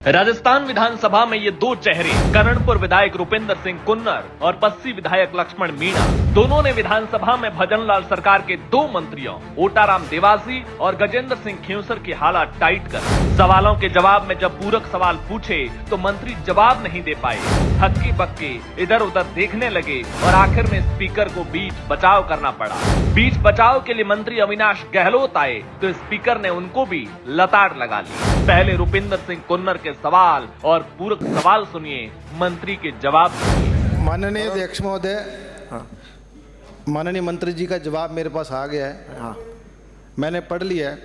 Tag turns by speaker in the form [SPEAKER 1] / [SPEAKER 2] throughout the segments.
[SPEAKER 1] राजस्थान विधानसभा में ये दो चेहरे करणपुर विधायक रुपेंद्र सिंह कुन्नर और पस्सी विधायक लक्ष्मण मीणा दोनों ने विधानसभा में भजनलाल सरकार के दो मंत्रियों ओटाराम देवासी और गजेंद्र सिंह खींवसर की हालत टाइट कर सवालों के जवाब में जब पूरक सवाल पूछे तो मंत्री जवाब नहीं दे पाए। हक्की बक्के इधर उधर देखने लगे और आखिर में स्पीकर को बीच बचाव करना पड़ा। बीच बचाव के लिए मंत्री अविनाश गहलोत आए तो स्पीकर ने उनको भी लताड़ लगा ली। पहले रुपेंद्र सिंह कुन्नर के सवाल और पूरक सवाल सुनिए, मंत्री के जवाब सुनिए।
[SPEAKER 2] माननीय अध्यक्ष महोदय, माननीय मंत्री जी का जवाब मेरे पास आ गया है। मैंने पढ़ लिया है।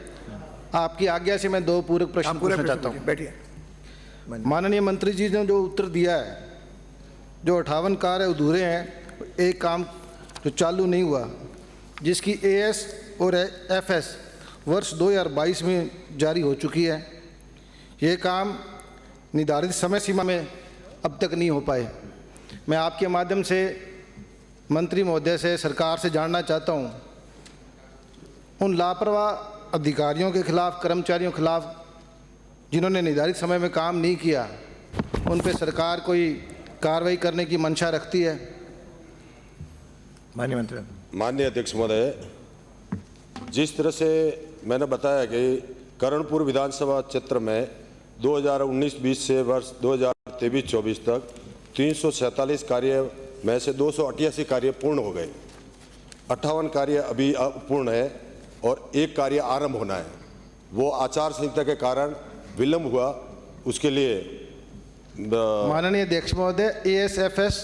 [SPEAKER 2] आपकी आज्ञा से मैं दो पूरक प्रश्न पूछना चाहता हूँ।
[SPEAKER 3] बैठिए।
[SPEAKER 2] माननीय मंत्री जी ने जो उत्तर दिया है, जो 58 कार्य अधूरे हैं, एक काम जो चालू नहीं हुआ, जिसकी AS और FS वर्ष 2022 में जारी हो चुकी है, ये काम निर्धारित समय सीमा में अब तक नहीं हो पाए। मैं आपके माध्यम से मंत्री महोदय से, सरकार से जानना चाहता हूँ, उन लापरवाह अधिकारियों के खिलाफ, कर्मचारियों के खिलाफ जिन्होंने निर्धारित समय में काम नहीं किया, उन पर सरकार कोई कार्रवाई करने की मंशा रखती है?
[SPEAKER 3] माननीय मंत्री।
[SPEAKER 4] माननीय अध्यक्ष महोदय, जिस तरह से मैंने बताया कि करणपुर विधानसभा क्षेत्र में 2019-20 से वर्ष 2023-24 तक 347 कार्य में से 288 कार्य पूर्ण हो गए, 58 कार्य अभी अपूर्ण है और एक कार्य आरंभ होना है। वो आचार संहिता के कारण विलंब हुआ, उसके लिए
[SPEAKER 2] माननीय अध्यक्ष महोदय, ASFS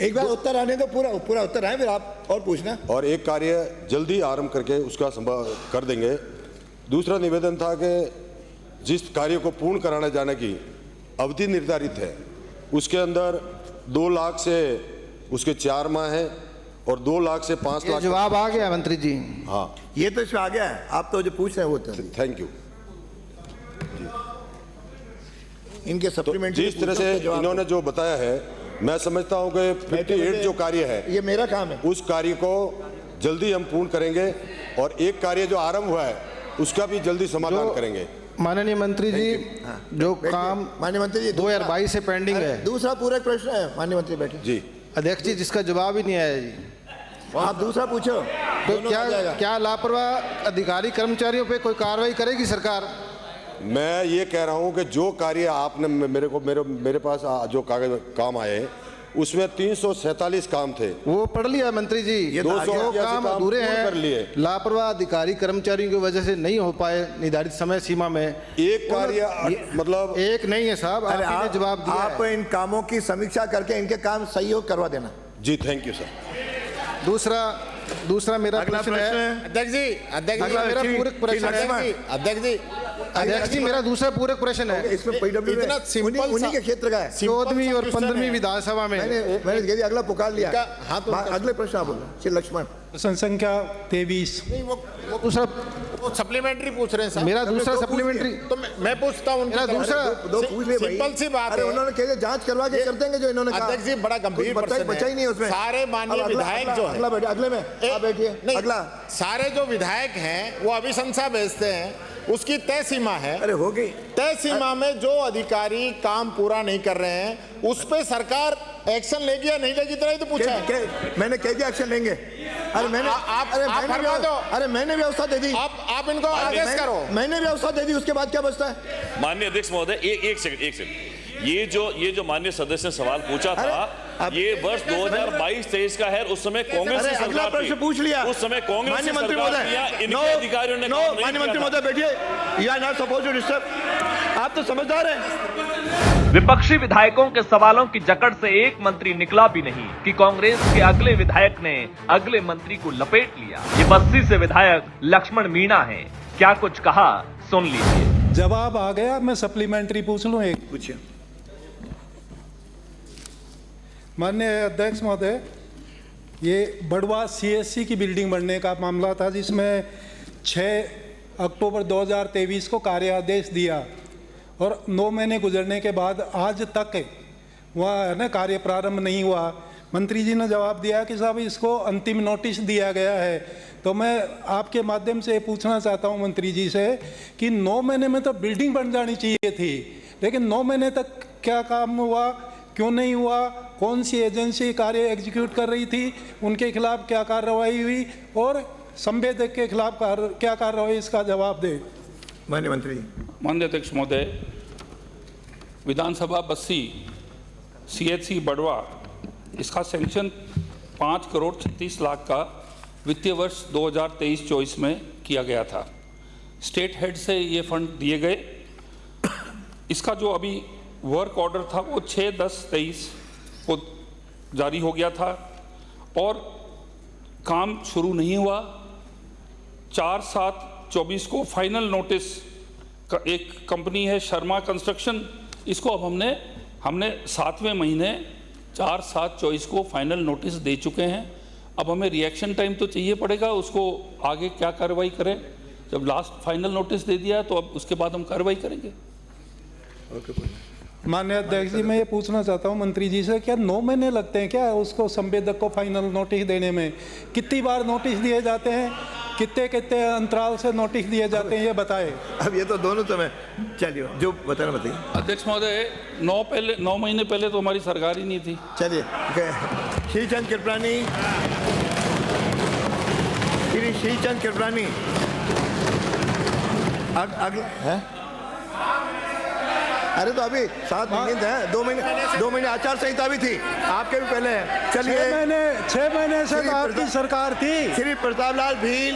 [SPEAKER 3] एक बार उत्तर आने दो, पूरा उत्तर आए, फिर आप और पूछना।
[SPEAKER 4] और एक कार्य जल्दी आरंभ करके उसका संभव कर देंगे। दूसरा निवेदन था कि जिस कार्य को पूर्ण कराने जाने की अवधि निर्धारित है, उसके अंदर 2 लाख से उसके 4 माह है और 2 लाख से 5 लाख।
[SPEAKER 2] जवाब आ गया मंत्री जी।
[SPEAKER 4] हाँ,
[SPEAKER 3] ये तो इसमें आ गया है, आप तो जो पूछ रहे हैं वो तो।
[SPEAKER 4] Thank you.
[SPEAKER 3] इनके
[SPEAKER 4] तो
[SPEAKER 3] सप्लीमेंट्री
[SPEAKER 4] जिस तरह से इन्होंने जो बताया है, मैं समझता हूं कि 58 जो कार्य है,
[SPEAKER 3] ये मेरा काम है,
[SPEAKER 4] उस कार्य को जल्दी हम पूर्ण करेंगे और एक कार्य जो आरंभ हुआ है उसका भी जल्दी समाधान करेंगे।
[SPEAKER 2] माननीय मंत्री जी, जो काम
[SPEAKER 3] माननीय मंत्री जी
[SPEAKER 2] 2022 से पेंडिंग है,
[SPEAKER 3] दूसरा पूरक प्रश्न है। माननीय मंत्री बैठे।
[SPEAKER 4] जी
[SPEAKER 2] अध्यक्ष जी, जिसका जवाब ही नहीं आया जी,
[SPEAKER 3] आप दूसरा पूछो।
[SPEAKER 2] तो क्या लापरवाह अधिकारी कर्मचारियों पे कोई कार्रवाई करेगी सरकार?
[SPEAKER 4] मैं ये कह रहा हूं कि जो कार्य आपने मेरे पास जो कागज काम आए हैं, उसमें 347 काम थे।
[SPEAKER 2] वो पढ़ लिया मंत्री जी। 200 काम अधूरे हैं, लापरवाह अधिकारी कर्मचारियों की वजह से नहीं हो पाए निर्धारित समय सीमा में।
[SPEAKER 4] एक कार्य मतलब
[SPEAKER 2] एक नहीं है साहब, आपने जवाब दिया।
[SPEAKER 3] आप इन कामों की समीक्षा करके इनके काम सहयोग करवा देना।
[SPEAKER 4] जी, थैंक यू सर।
[SPEAKER 2] दूसरा मेरा प्रश्न है।
[SPEAKER 3] अध्यक्ष जी,
[SPEAKER 2] अगला मेरा पूरक प्रश्न है। अध्यक्ष जी, मेरा दूसरा पूरक प्रश्न है।
[SPEAKER 3] इसमें इतना सिंपल, उन्हीं के क्षेत्र का है।
[SPEAKER 2] 14वीं और 15वीं विधानसभा में
[SPEAKER 3] मैंने कह दिया, अगला पुकार लिया। अगले प्रश्न आप बोलो। श्री लक्ष्मण।
[SPEAKER 5] प्रश्न संख्या 23।
[SPEAKER 3] नहीं, वो
[SPEAKER 2] दूसरा
[SPEAKER 6] सप्लीमेंट्री पूछ रहे हैं साहब।
[SPEAKER 2] मेरा दूसरा सप्लीमेंट्री,
[SPEAKER 6] तो मैं पूछता हूँ,
[SPEAKER 2] मेरा दूसरा
[SPEAKER 3] दो पूछ ले।
[SPEAKER 6] सिंपल सी बात है।
[SPEAKER 3] उन्होंने कहा जांच करवा के कर देंगे जो इन्होंने कहा।
[SPEAKER 6] अध्यक्ष जी, बड़ा गंभीर प्रश्न
[SPEAKER 3] बचा ही नहीं उसमें।
[SPEAKER 6] सारे माननीय विधायक जो है,
[SPEAKER 3] अगला बैठे, अगले में आप बैठिए। अगला,
[SPEAKER 6] सारे जो विधायक हैं वो अभिशंसा भेजते हैं, उसकी तय सीमा है।
[SPEAKER 3] अरे हो गई
[SPEAKER 6] तय सीमा में जो अधिकारी काम पूरा नहीं कर रहे हैं उस पे सरकार एक्शन लेगी या नहीं लेगी, इतना ही तो पूछा है।
[SPEAKER 3] मैंने कह दिया एक्शन लेंगे। अरे मैंने मैंने व्यवस्था दे दी।
[SPEAKER 6] आप इनको आदेश करो।
[SPEAKER 3] मैंने व्यवस्था दे दी, उसके बाद क्या बचता है?
[SPEAKER 7] माननीय अध्यक्ष महोदय, एक सेकंड। ये जो माननीय सदस्य ने सवाल पूछा था, ये वर्ष 2022-23 का है। उस समय कांग्रेस की
[SPEAKER 3] अगला
[SPEAKER 7] सरकार
[SPEAKER 3] प्रश्न पूछ लिया।
[SPEAKER 7] उस समय कांग्रेस की
[SPEAKER 3] मंत्री
[SPEAKER 7] सरकार
[SPEAKER 3] महोदय,
[SPEAKER 7] थी, इनके अधिकारियों ने काम नहीं किया।
[SPEAKER 3] माननीय मंत्री महोदय बैठिए। You are not supposed to disturb. आप तो समझदार हैं।
[SPEAKER 1] विपक्षी विधायकों के सवालों की जकड़ से एक मंत्री निकला भी नहीं कि कांग्रेस के अगले विधायक ने अगले मंत्री को लपेट लिया। ये बस्सी से विधायक लक्ष्मण मीणा हैं। क्या कुछ कहा, सुन लीजिए।
[SPEAKER 5] जवाब आ गया। मैं सप्लीमेंट्री पूछ लूं एक।
[SPEAKER 3] पूछिए।
[SPEAKER 5] माननीय अध्यक्ष महोदय, ये बड़वा CSC की बिल्डिंग बनने का मामला था, जिसमें 6 अक्टूबर 2023 को कार्यादेश दिया और 9 महीने गुजरने के बाद आज तक वहाँ है ना कार्य प्रारंभ नहीं हुआ। मंत्री जी ने जवाब दिया कि साहब इसको अंतिम नोटिस दिया गया है। तो मैं आपके माध्यम से पूछना चाहता हूँ मंत्री जी से कि 9 महीने में तो बिल्डिंग बन जानी चाहिए थी, लेकिन 9 महीने तक क्या काम हुआ, क्यों नहीं हुआ, कौन सी एजेंसी कार्य एग्जीक्यूट कर रही थी, उनके खिलाफ क्या कार्रवाई हुई और संवेदक के खिलाफ क्या कार्रवाई, इसका जवाब दे।
[SPEAKER 3] माननीय मंत्री जी।
[SPEAKER 8] माननीय अध्यक्ष महोदय, विधानसभा बस्सी CHC बड़वा, इसका सैंक्शन 5 करोड़ 36 लाख का वित्तीय वर्ष 2023-24 में किया गया था। स्टेट हेड से ये फंड दिए गए। इसका जो अभी वर्क ऑर्डर था वो 6/10/23 को जारी हो गया था और काम शुरू नहीं हुआ। 4/7/24 को फाइनल नोटिस एक कंपनी है शर्मा कंस्ट्रक्शन, इसको अब हमने 7वें महीने 4/7/24 को फाइनल नोटिस दे चुके हैं। अब हमें रिएक्शन टाइम तो चाहिए पड़ेगा, उसको आगे क्या कार्रवाई करें। जब लास्ट फाइनल नोटिस दे दिया तो अब उसके बाद हम कार्रवाई करेंगे।
[SPEAKER 5] माननीय अध्यक्ष जी, मैं ये पूछना चाहता हूँ मंत्री जी से, क्या 9 महीने लगते हैं क्या उसको संवेदक को फाइनल नोटिस देने में? कितनी बार नोटिस दिए जाते हैं, कितने अंतराल से नोटिस दिए जाते हैं, ये बताएं।
[SPEAKER 3] अब ये तो दोनों समय, चलिए जो बताना बताइए।
[SPEAKER 8] अध्यक्ष महोदय, 9 महीने पहले तो हमारी सरकार ही नहीं थी।
[SPEAKER 3] चलिए, श्रीचंद कृपलानी, श्री श्रीचंद कृपलानी अगला है। अरे तो अभी 7 महीने हैं, 2 महीने आचार संहिता भी थी, आपके भी पहले है। चलिए,
[SPEAKER 5] 6 महीने से तो आपकी सरकार थी।
[SPEAKER 3] श्री प्रताप लाल भील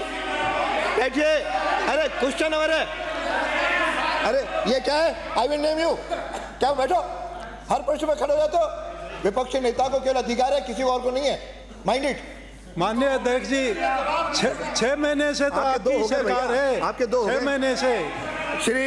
[SPEAKER 3] बैठिए। अरे क्वेश्चन नंबर है। अरे ये क्या है? I will name you. क्या बैठो, हर प्रश्न में खड़े हो जाते हो। विपक्षी नेता को केवल अधिकार है, किसी और को नहीं है। Mind it.
[SPEAKER 5] माननीय अध्यक्ष जी, 6 महीने से तो आपकी सरकार है।
[SPEAKER 3] आपके 2
[SPEAKER 5] 6 महीने से।
[SPEAKER 3] श्री